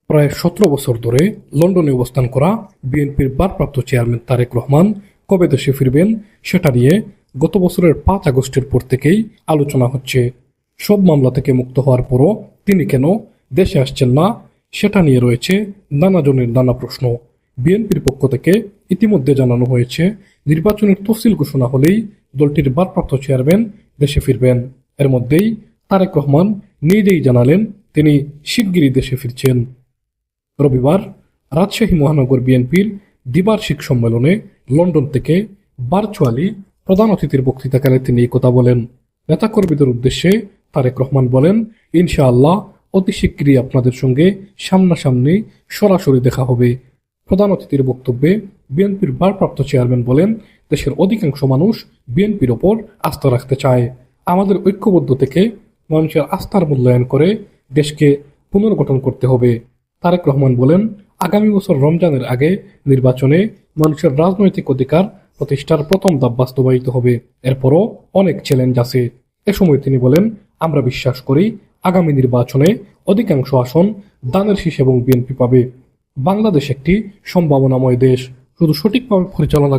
প্রায় 17 বছর ধরে লন্ডনে অবস্থান করা বিএনপির ভারপ্রাপ্ত চেয়ারম্যান তারেক রহমান কবে দেশে ফিরবেন সেটা নিয়ে গত বছরের 5 আগস্টের পর থেকেই আলোচনা হচ্ছে। সব মামলা থেকে মুক্ত হওয়ার পরও তিনি কেন দেশে আসছেন না সেটা নিয়ে রয়েছে নানাজনের নানা প্রশ্ন। বিএনপির পক্ষ থেকে ইতিমধ্যে জানানো হয়েছে, নির্বাচনের তফসিল ঘোষণা হলেই দলটির ভারপ্রাপ্ত চেয়ারম্যান দেশে ফিরবেন। এর মধ্যেই তারেক রহমান নিজেই জানালেন তিনি শিগগিরই দেশে ফিরছেন। রবিবার রাজশাহী মহানগর বিএনপির দ্বিবার্ষিক সম্মেলনে লন্ডন থেকে ভার্চুয়ালি প্রধান অতিথির বক্তৃতাকালে তিনি এই কথা বলেন। নেতাকর্মীদের উদ্দেশ্যে তারেক রহমান বলেন, ইনশাআল্লাহ অতি শিগগিরই আপনাদের সঙ্গে সামনাসামনি সরাসরি দেখা হবে। প্রধান অতিথির বক্তব্যে বিএনপির ভারপ্রাপ্ত চেয়ারম্যান বলেন, দেশের অধিকাংশ মানুষ বিএনপির ওপর আস্থা রাখতে চায়। আমাদের ঐক্যবদ্ধ থেকে মানুষের আস্থার মূল্যায়ন করে দেশকে পুনর্গঠন করতে হবে। তারেক রহমান বলেন, আগামী বছর রমজানের আগে নির্বাচনে মানুষের রাজনৈতিক অধিকার প্রতিষ্ঠার প্রথম ধাপ বাস্তবায়িত হবে। এরপরও অনেক চ্যালেঞ্জ আছে। এ সময় তিনি বলেন, আমরা বিশ্বাস করি আগামী নির্বাচনে অধিকাংশ আসন দানের শীষ এবং বিএনপি পাবে। বাংলাদেশ একটি সম্ভাবনাময় দেশ, শুধু সঠিকভাবে পরিচালনা